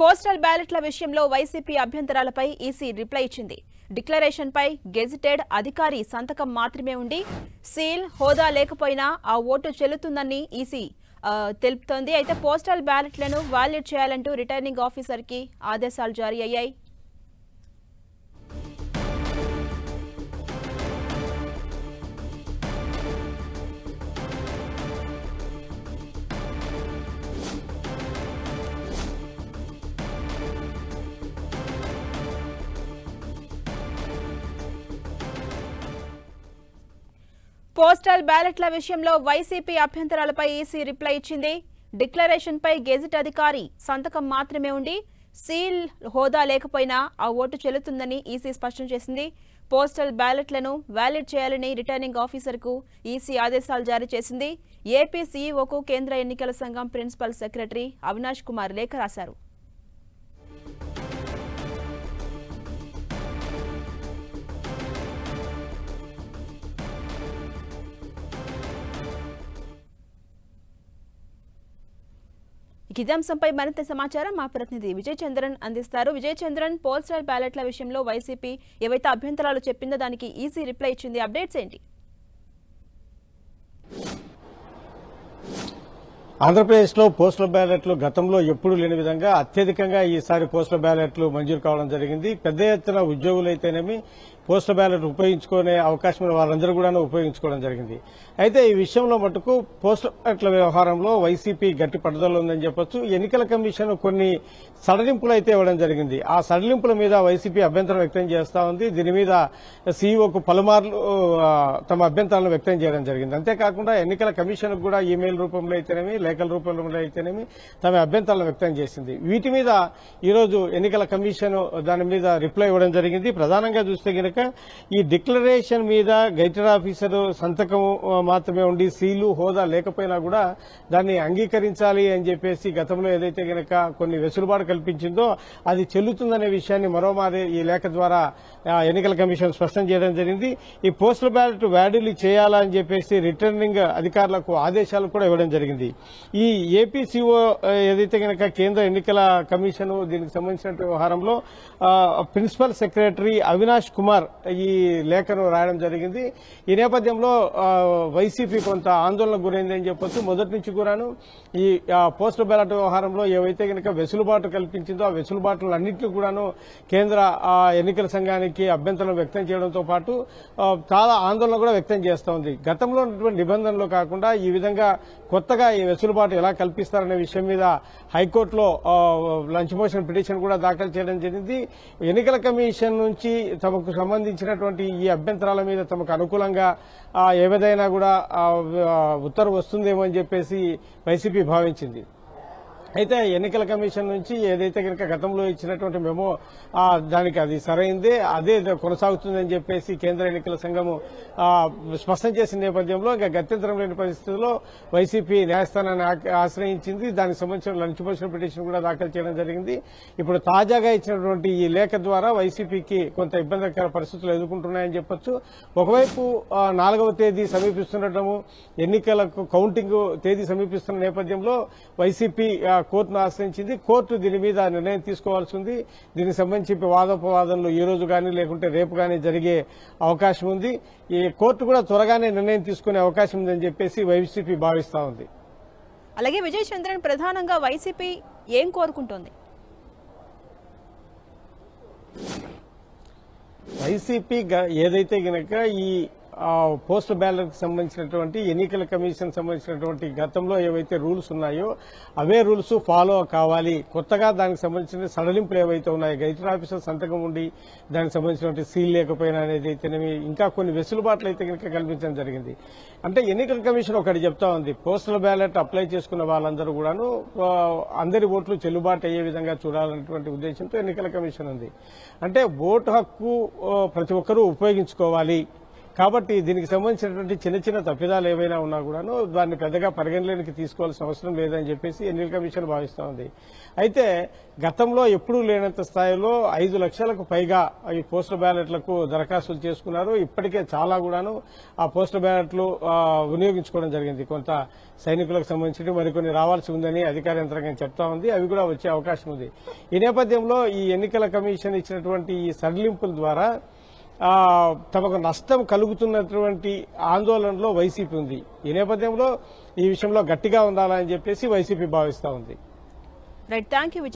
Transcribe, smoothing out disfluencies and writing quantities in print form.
Postal బ్యాలెట్ల విషయంలో YCP అభ్యంతరాలపై EC reply ఇచ్చింది. డిక్లరేషన్పై gazetted అధికారి సంతకం మాత్రమే ఉండి సీల్ హోదా లేకపోయినా ఆ ఓటు చెల్లుతుందని ఈసీ తెలుపుతోంది. అయితే పోస్టల్ బ్యాలెట్లను వాలిడ్ చేయాలంటూ రిటర్నింగ్ ఆఫీసర్కి ఆదేశాలు జారీ అయ్యాయి. పోస్టల్ బ్యాలెట్ల విషయంలో వైసీపీ అభ్యంతరాలపై ఈసీ రిప్లై ఇచ్చింది. డిక్లరేషన్పై గెజిట్ అధికారి సంతకం మాత్రమే ఉండి సీల్ హోదా లేకపోయినా ఆ ఓటు చెల్లుతుందని ఈసీ స్పష్టం చేసింది. పోస్టల్ బ్యాలెట్లను వ్యాలిడ్ చేయాలని రిటర్నింగ్ ఆఫీసర్కు ఈసీ ఆదేశాలు జారీ చేసింది. ఏపీ సీఈఓకు కేంద్ర ఎన్నికల సంఘం ప్రిన్సిపల్ సెక్రటరీ అవినాష్ కుమార్ లేఖ రాశారు. ఇదే అంశంపై మరింత సమాచారం మా ప్రతినిధి విజయ్ చంద్రన్ అందిస్తారు. విజయ్ చంద్రన్, పోస్టల్ బ్యాలెట్ల విషయంలో వైసీపీ ఏవైతే అభ్యంతరాలు చెప్పిందో దానికి ఈసీ రిప్లై ఇచ్చింది. అప్డేట్స్ ఏంటి? ఆంధ్రప్రదేశ్లో పోస్టల్ బ్యాలెట్లు గతంలో ఎప్పుడూ లేని విధంగా అత్యధికంగా ఈసారి పోస్టల్ బ్యాలెట్లు మంజూరు కావడం జరిగింది. పెద్ద ఎత్తున ఉద్యోగులైతేనేమి పోస్టల్ బ్యాలెట్ ఉపయోగించుకునే అవకాశం ఉన్న వారందరూ కూడా ఉపయోగించుకోవడం జరిగింది. అయితే ఈ విషయంలో మటుకు పోస్టల్ బ్యాలెట్ల వ్యవహారంలో వైసీపీ గట్టి పట్టుదల ఉందని చెప్పొచ్చు. ఎన్నికల కమిషన్ కొన్ని సడలింపులు అయితే ఇవ్వడం జరిగింది. ఆ సడలింపుల మీద వైసీపీ అభ్యంతరం వ్యక్తం చేస్తా ఉంది. దీని మీద సీఈఓకు పలుమార్లు తమ అభ్యంతరాలను వ్యక్తం చేయడం జరిగింది. అంతేకాకుండా ఎన్నికల కమిషన్ కూడా ఈమెయిల్ రూపంలో అయితేనేమి లేఖల రూపంలో అయితేనేమి తమ అభ్యంతరాలను వ్యక్తం చేసింది. వీటి మీద ఈరోజు ఎన్నికల కమిషన్ దాని మీద రిప్లై ఇవ్వడం జరిగింది. ప్రధానంగా చూస్తే గనక ఈ డిక్లరేషన్ మీద గెజిటెడ్ ఆఫీసర్ సంతకం మాత్రమే ఉండి సీలు హోదా లేకపోయినా కూడా దాన్ని అంగీకరించాలి అని చెప్పేసి గతంలో ఏదైతే గనక కొన్ని వెసులుబాటు కల్పించిందో అది చెల్లుతుందనే విషయాన్ని మరోమారి ఈ లేఖ ద్వారా ఎన్నికల కమిషన్ స్పష్టం చేయడం జరిగింది. ఈ పోస్టల్ బ్యాలెట్ వ్యాలిడ్ చేయాలని చెప్పేసి రిటర్నింగ్ అధికారులకు ఆదేశాలు కూడా ఇవ్వడం జరిగింది. ఈ ఏపీసీఓ ఏదైతే గనక కేంద్ర ఎన్నికల కమిషన్ దీనికి సంబంధించిన వ్యవహారంలో ప్రిన్సిపల్ సెక్రటరీ అవినాష్ కుమార్ ఈ లేఖను రాయడం జరిగింది. ఈ నేపథ్యంలో వైసీపీ కొంత ఆందోళనకు గురైందని చెప్పొచ్చు. మొదటి నుంచి కూడాను ఈ పోస్టల్ బ్యాలెట్ వ్యవహారంలో ఏవైతే గనక వెసులుబాటు కల్పించిందో ఆ వెసులుబాట్లన్నింటినీ కూడాను కేంద్ర ఎన్నికల సంఘానికి అభ్యంతరం వ్యక్తం చేయడంతో పాటు చాలా ఆందోళన కూడా వ్యక్తం చేస్తూ ఉంది. గతంలో ఉన్నటువంటి నిబంధనలు కాకుండా ఈ విధంగా కొత్తగా ఈ వెసులుబాటు ఎలా కల్పిస్తారనే విషయం మీద హైకోర్టులో లంచ్ మోషన్ పిటిషన్ కూడా దాఖలు చేయడం జరిగింది. ఎన్నికల కమిషన్ నుంచి తమకు సంబంధించినటువంటి ఈ అభ్యంతరాల మీద తమకు అనుకూలంగా ఏదైనా కూడా ఉత్తర్వు వస్తుందేమో అని చెప్పేసి వైసీపీ భావించింది. అయితే ఎన్నికల కమిషన్ నుంచి ఏదైతే కనుక గతంలో ఇచ్చినటువంటి మెమో దానికి అది సరైందే, అదే కొనసాగుతుందని చెప్పేసి కేంద్ర ఎన్నికల సంఘము స్పష్టం చేసిన నేపథ్యంలో ఇంకా గత్యంతరం లేని పరిస్థితుల్లో వైసీపీ న్యాయస్థానాన్ని ఆశ్రయించింది. దానికి సంబంధించిన లంచ్ మోషన్ పిటిషన్ కూడా దాఖలు చేయడం జరిగింది. ఇప్పుడు తాజాగా ఇచ్చినటువంటి ఈ లేఖ ద్వారా వైసీపీకి కొంత ఇబ్బందికర పరిస్థితులు ఎదుర్కొంటున్నాయని చెప్పొచ్చు. ఒకవైపు 4వ తేదీ సమీపిస్తుండటము, ఎన్నికలకు కౌంటింగ్ తేదీ సమీపిస్తున్న నేపథ్యంలో వైసీపీ కోర్టును ఆశ్రయించింది. కోర్టు దీని మీద నిర్ణయం తీసుకోవాల్సి ఉంది. దీనికి సంబంధించి వాదోపవాదనలు ఈ రోజు కానీ లేకుంటే రేపు కానీ జరిగే అవకాశం ఉంది. ఈ కోర్టు కూడా త్వరగానే నిర్ణయం తీసుకునే అవకాశం ఉందని చెప్పేసి వైసీపీ భావిస్తా ఉంది. అలాగే విజయ్ చంద్రన్, ప్రధానంగా వైసీపీ ఏం కోరుకుంటోంది? వైసీపీ ఏదైతే గనక ఈ పోస్టల్ బ్యాలెట్ కి సంబంధించినటువంటి ఎన్నికల కమిషన్ సంబంధించినటువంటి గతంలో ఏవైతే రూల్స్ ఉన్నాయో అవే రూల్స్ ఫాలో కావాలి. కొత్తగా దానికి సంబంధించిన సడలింపులు ఏవైతే ఉన్నాయో గెజిటెడ్ ఆఫీసర్ సంతకం ఉండి దానికి సంబంధించినటువంటి సీల్ లేకపోయినా అనేది అయితేనేమి ఇంకా కొన్ని వెసులుబాట్లు అయితే కనుక కల్పించడం జరిగింది. అంటే ఎన్నికల కమిషన్ ఒకటి చెప్తా ఉంది, పోస్టల్ బ్యాలెట్ అప్లై చేసుకున్న వాళ్ళందరూ కూడాను అందరి ఓట్లు చెల్లుబాటు అయ్యే విధంగా చూడాలనేటువంటి ఉద్దేశంతో ఎన్నికల కమిషన్ ఉంది. అంటే ఓటు హక్కు ప్రతి ఒక్కరూ ఉపయోగించుకోవాలి. కాబట్టి దీనికి సంబంధించినటువంటి చిన్న చిన్న తప్పిదాలు ఏవైనా ఉన్నా కూడాను దాన్ని పెద్దగా పరిగణలోనికి తీసుకోవాల్సిన అవసరం లేదని చెప్పేసి ఎన్నికల కమిషన్ భావిస్తూ ఉంది. అయితే గతంలో ఎప్పుడూ లేనంత స్థాయిలో 5 లక్షలకు పైగా ఈ పోస్టల్ బ్యాలెట్లకు దరఖాస్తులు చేసుకున్నారు. ఇప్పటికే చాలా కూడాను ఆ పోస్టల్ బ్యాలెట్లు వినియోగించుకోవడం జరిగింది. కొంత సైనికులకు సంబంధించి మరికొన్ని రావాల్సి ఉందని అధికార యంత్రాంగం చెప్తా ఉంది. అవి కూడా వచ్చే అవకాశం ఉంది. ఈ నేపథ్యంలో ఈ ఎన్నికల కమిషన్ ఇచ్చినటువంటి ఈ సడలింపుల ద్వారా తమకు నష్టం కలుగుతున్నటువంటి ఆందోళనలో వైసీపీ ఉంది. ఈ నేపథ్యంలో ఈ విషయంలో గట్టిగా ఉండాలని చెప్పేసి వైసీపీ భావిస్తా ఉంది. Right, thank you.